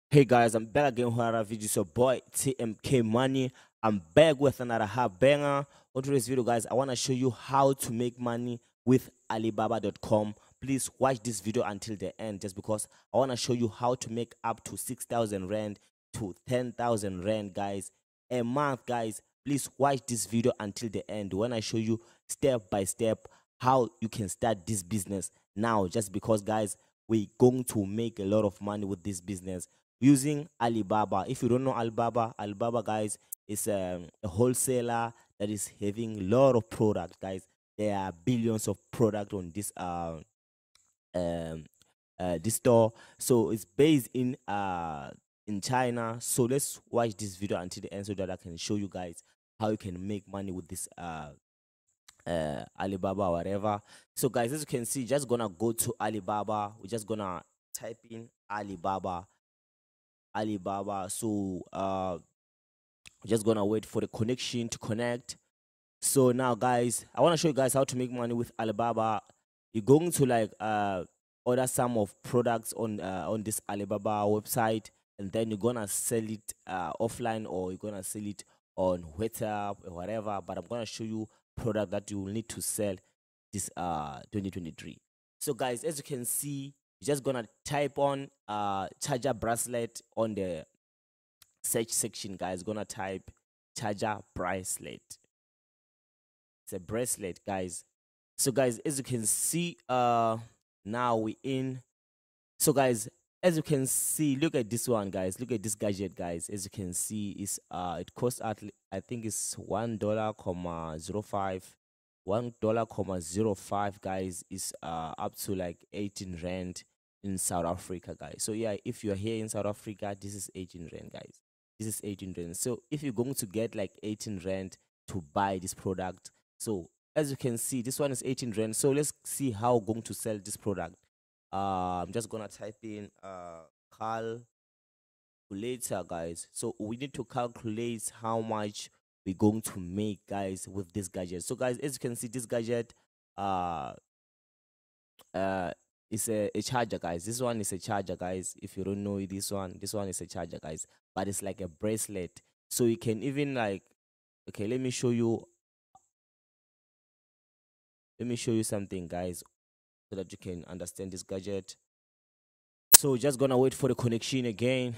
Hey guys, I'm back again with another video. So boy TMK Money. I'm back with another hot banger. On today's video, guys, I want to show you how to make money with Alibaba.com. Please watch this video until the end, just because I want to show you how to make up to 6,000 rand to 10,000 rand, guys, a month, guys. Please watch this video until the end when I show you step by step how you can start this business now, just because, guys, we're going to make a lot of money with this business using Alibaba. If you don't know Alibaba, guys, is a wholesaler that is having a lot of products, guys. There are billions of product on um, this store. So it's based in China. So let's watch this video until the end so that I can show you guys how you can make money with this Alibaba or whatever. So guys, as you can see, just gonna go to Alibaba. We're just gonna type in Alibaba. So just gonna wait for the connection to connect. So now, guys, I want to show you guys how to make money with Alibaba. You're going to like order some of products on this Alibaba website, and then you're gonna sell it offline, or you're gonna sell it on WhatsApp or whatever. But I'm gonna show you product that you will need to sell this 2023. So guys, as you can see, you're just gonna type on charger bracelet on the search section, guys. Gonna type charger bracelet. It's a bracelet, guys. So guys, as you can see, now we in. So guys, as you can see, look at this one, guys. Look at this gadget, guys. As you can see, is it costs I think it's $1.05. $1.05, guys, is up to like 18 rand in South Africa, guys. So yeah, if you're here in South Africa, this is 18 rand, guys. This is 18 rand. So if you're going to get like 18 rand to buy this product, so as you can see, this one is 18 rand. So let's see how I'm going to sell this product. I'm just gonna type in calculator, guys. So we need to calculate how much we're going to make, guys, with this gadget. So guys, as you can see, this gadget uh uh is a charger, guys. This one is a charger, guys. If you don't know this one is a charger, guys, but it's like a bracelet. So you can even like, okay, let me show you something, guys, so that you can understand this gadget. So just gonna wait for the connection again.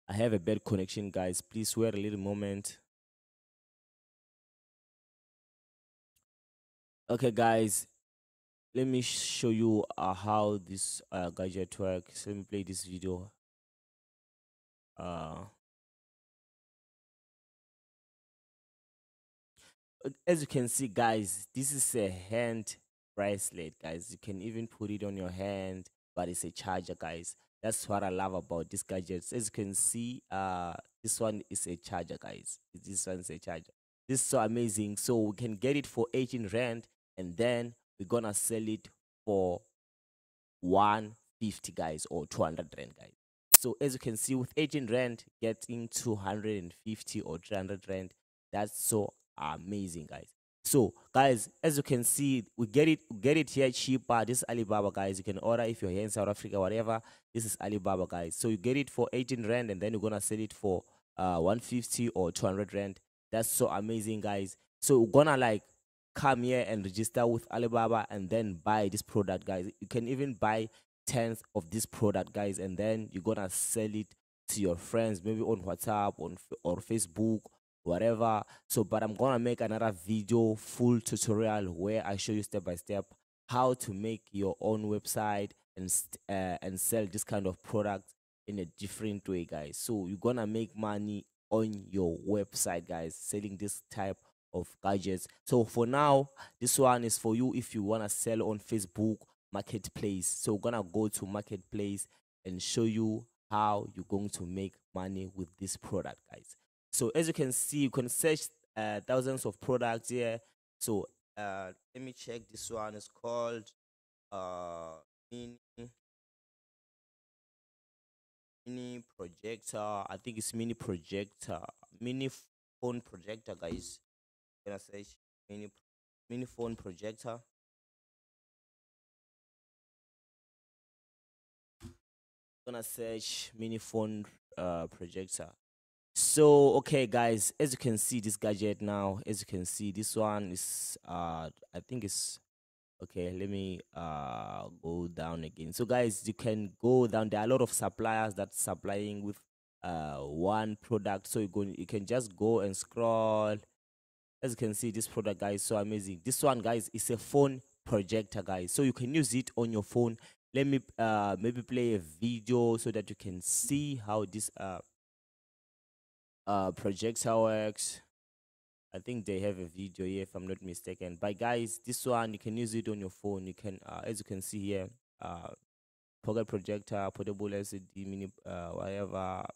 I have a bad connection, guys. Please wait a little moment. Okay, guys, let me show you how this gadget works. Let me play this video. Uh, as you can see, guys, this is a hand bracelet, guys. You can even put it on your hand, but it's a charger, guys. That's what I love about this gadget. As you can see, this one is a charger, guys. This one's a charger. This is so amazing. So we can get it for 18 rand, and then we're gonna sell it for 150, guys, or 200 rand, guys. So as you can see, with 18 rand getting 250 or 300 rand, that's so amazing, guys. So guys, as you can see, we get it here cheaper. This is Alibaba, guys. You can order if you're here in South Africa, whatever. This is Alibaba, guys. So you get it for 18 rand, and then you're gonna sell it for 150 or 200 rand. That's so amazing, guys. So we're gonna like come here and register with Alibaba and then buy this product, guys. You can even buy tens of this product, guys, and then you're gonna sell it to your friends, maybe on WhatsApp, or Facebook, whatever. So but I'm gonna make another video, full tutorial, where I show you step by step how to make your own website and sell this kind of product in a different way, guys. So you're gonna make money on your website, guys, selling this type of gadgets. So for now, this one is for you if you want to sell on Facebook Marketplace. So we're gonna go to Marketplace and show you how you're going to make money with this product, guys. So as you can see, you can search thousands of products here. So let me check. This one is called uh mini mini projector. I think it's mini projector, mini phone projector, guys. Gonna search mini phone projector. Gonna search mini phone projector. So okay guys, as you can see this gadget now, as you can see this one is I think it's okay. Let me go down again. So guys, you can go down. There are a lot of suppliers that supplying with one product, so you can just go and scroll. As you can see, this product guys so amazing. This one guys is a phone projector guys, so you can use it on your phone. Let me maybe play a video so that you can see how this projector works. I think they have a video here if I'm not mistaken. But guys, this one you can use it on your phone. You can as you can see here, uh pocket projector, portable LCD, mini whatever.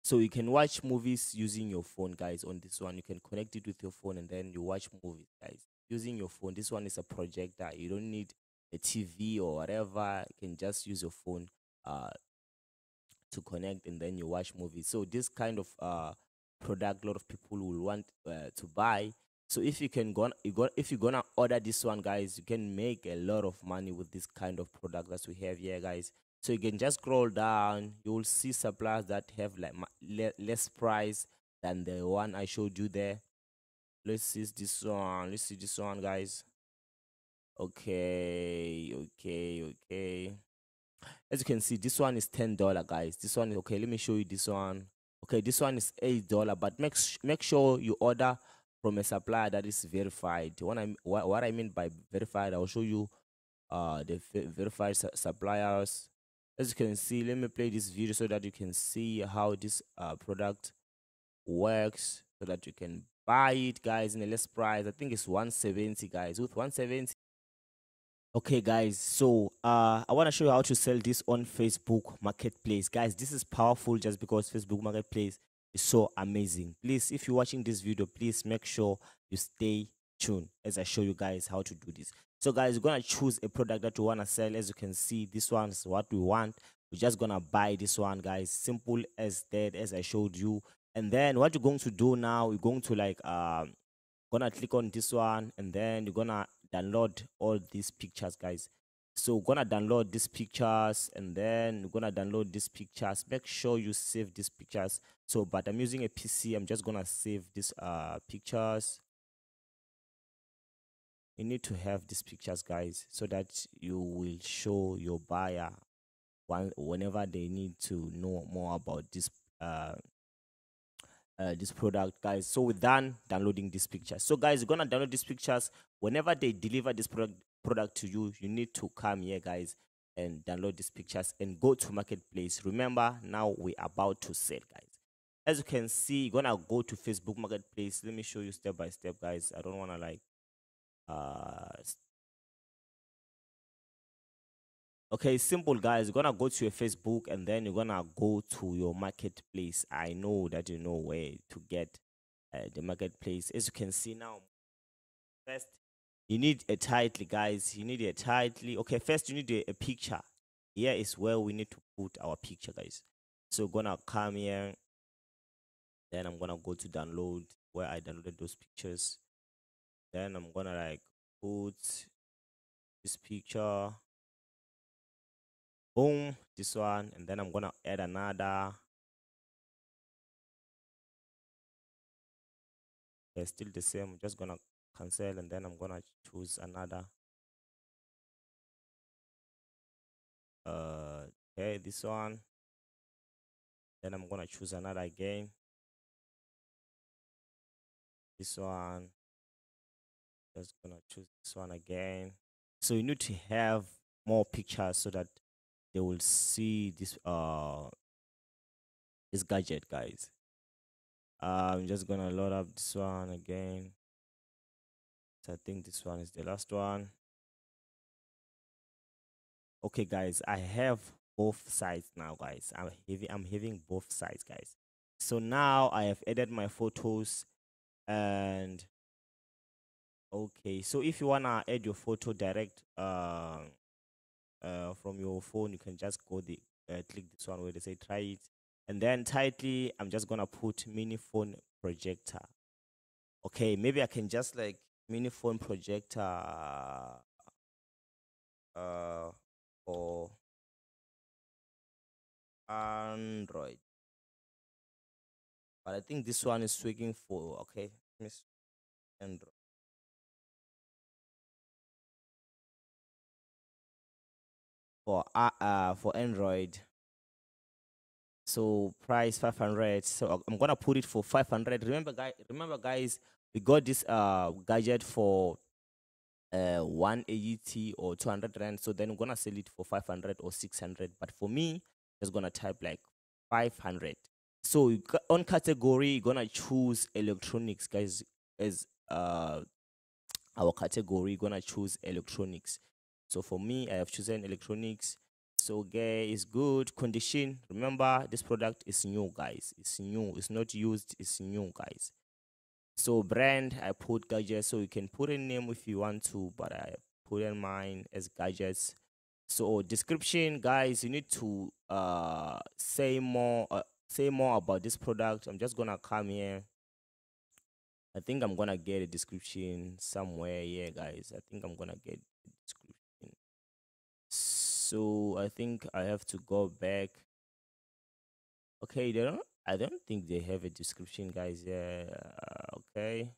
So you can watch movies using your phone, guys. On this one, you can connect it with your phone and then you watch movies, guys, using your phone. This one is a projector. You don't need a TV or whatever. You can just use your phone to connect and then you watch movies. So this kind of product, a lot of people will want to buy. So if you can if you're gonna order this one, guys, you can make a lot of money with this kind of product that we have here, guys. So you can just scroll down, you will see suppliers that have like less price than the one I showed you there. Let's see this one. Let's see this one, guys. Okay. As you can see, this one is $10, guys. This one is okay. Let me show you this one. Okay, this one is $8, but make sure you order from a supplier that is verified. What I mean by verified, I'll show you the verified suppliers. As you can see, let me play this video so that you can see how this product works, so that you can buy it, guys, in a less price. I think it's 170, guys. With 170. Okay, guys, so I want to show you how to sell this on Facebook Marketplace. Guys, this is powerful just because Facebook Marketplace is so amazing. Please, if you're watching this video, please make sure you stay tuned as I show you guys how to do this. So guys, you're going to choose a product that you want to sell. As you can see, this one's what we want. We're just going to buy this one, guys. Simple as that, as I showed you. And then what you're going to do now, you're going to like gonna click on this one and then you're gonna download all these pictures, guys. So we're gonna download these pictures and then you're gonna download these pictures. Make sure you save these pictures. So but I'm using a PC, I'm just gonna save these pictures. You need to have these pictures, guys, so that you will show your buyer whenever they need to know more about this product, guys. So we're done downloading these pictures. So guys, you're gonna download these pictures. Whenever they deliver this product to you, you need to come here, guys, and download these pictures and go to Marketplace. Remember, now we're about to sell, guys. As you can see, you're gonna go to Facebook Marketplace. Let me show you step by step, guys. I don't want to like okay, simple, guys. You're gonna go to your Facebook and then you're gonna go to your Marketplace. I know that you know where to get the Marketplace. As you can see now, first you need a title, guys. You need a title. Okay, first you need a picture. Here is where we need to put our picture, guys. So gonna come here, then I'm gonna go to download where I downloaded those pictures. Then I'm gonna like put this picture, boom, this one, and then I'm gonna add another. They're still the same. I'm just gonna cancel and then I'm gonna choose another. Uh, okay, this one. Then I'm gonna choose another again. This one. Just gonna choose this one again. So you need to have more pictures so that they will see this gadget, guys. I'm just gonna load up this one again. So I think this one is the last one. Okay, guys, I have both sides now, guys. I'm having both sides, guys. So now I have added my photos and okay. So if you wanna add your photo direct from your phone, you can just go the click this one where they say try it, and then tightly I'm just gonna put mini phone projector. Okay, maybe I can just like mini phone projector uh or Android. But I think this one is swinging for okay. Miss Android. For Android. So price 500. So I'm gonna put it for 500. Remember guys, we got this gadget for 180 or 200 rand. So then I'm gonna sell it for 500 or 600. But for me, just gonna type like 500. So on category, you're gonna choose electronics, guys. As our category, gonna choose electronics. So for me, I have chosen electronics. So gear is good condition. Remember, this product is new, guys. It's new. It's not used. It's new, guys. So brand, I put gadgets. So you can put a name if you want to, but I put in mine as gadgets. So description, guys, you need to say more about this product. I'm just gonna come here. I think I'm gonna get a description somewhere here, guys. I think I'm gonna get a description. So I think I have to go back. Okay, they don't. I don't think they have a description, guys. Yeah. Okay.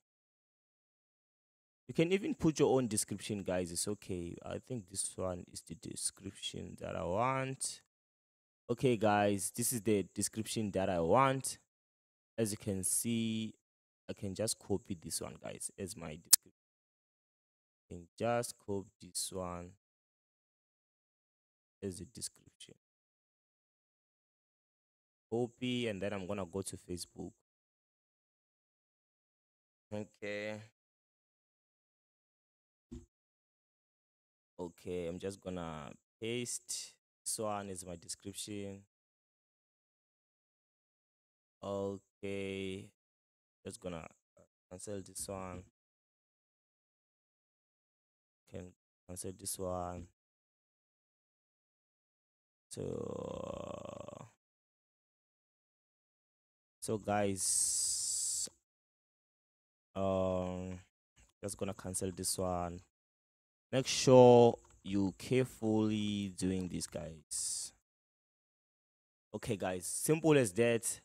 You can even put your own description, guys. It's okay. I think this one is the description that I want. Okay, guys, this is the description that I want. As you can see, I can just copy this one, guys, as my description. I can just copy this one as a description. Copy, and then I'm gonna go to Facebook. Okay. Okay, I'm just gonna paste. This one is my description. Okay, just gonna cancel this one. Can cancel this one. So guys, just gonna cancel this one. Make sure you carefully doing this, guys. Okay, guys, simple as that.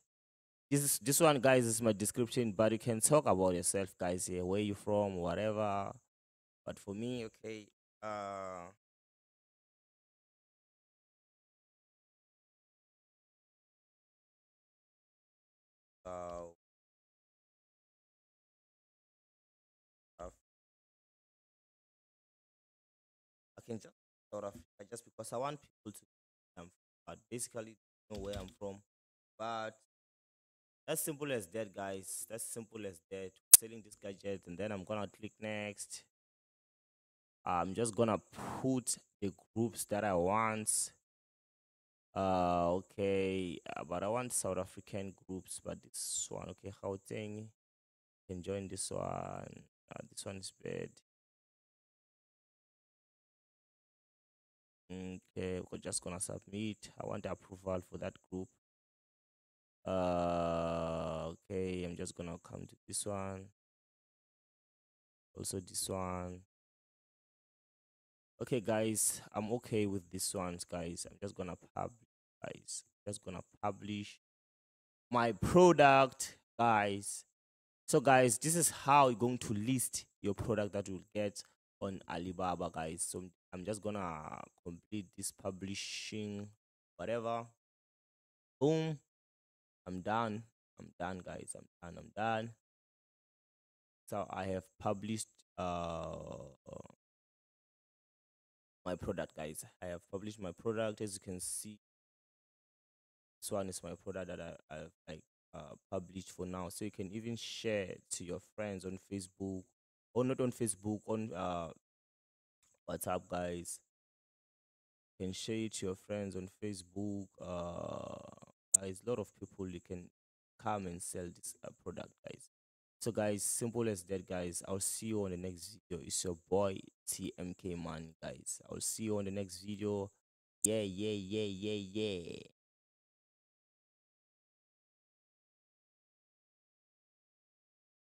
This one, guys, is my description, but you can talk about yourself, guys. Here, where you from, whatever. But for me, okay, uh, uh, I can just sort of just because I want people to but basically know where I'm from. But as simple as that, guys. That's simple as that. Selling this gadget, and then I'm gonna click next. I'm just gonna put the groups that I want. Okay, but I want South African groups, but this one, okay, Gauteng can join this one. This one is bad. Okay, we're just gonna submit. I want approval for that group. Okay, I'm just gonna come to this one. Also this one. Okay, guys, I'm okay with this ones, guys. I'm just gonna publish, guys. Just gonna publish my product, guys. So, guys, this is how you're going to list your product that you'll get on Alibaba, guys. So I'm just gonna complete this publishing, whatever. Boom. I'm done. I'm done, guys. I'm done. I'm done. So I have published my product, guys. I have published my product. As you can see, this one is my product that I've like published for now. So you can even share it to your friends on Facebook, or not on Facebook, on WhatsApp, guys. You can share it to your friends on Facebook. Guys, a lot of people you can come and sell this product, guys. So guys, simple as that, guys. I'll see you on the next video. It's your boy TMK Man, guys. I'll see you on the next video. Yeah, yeah, yeah, yeah, yeah.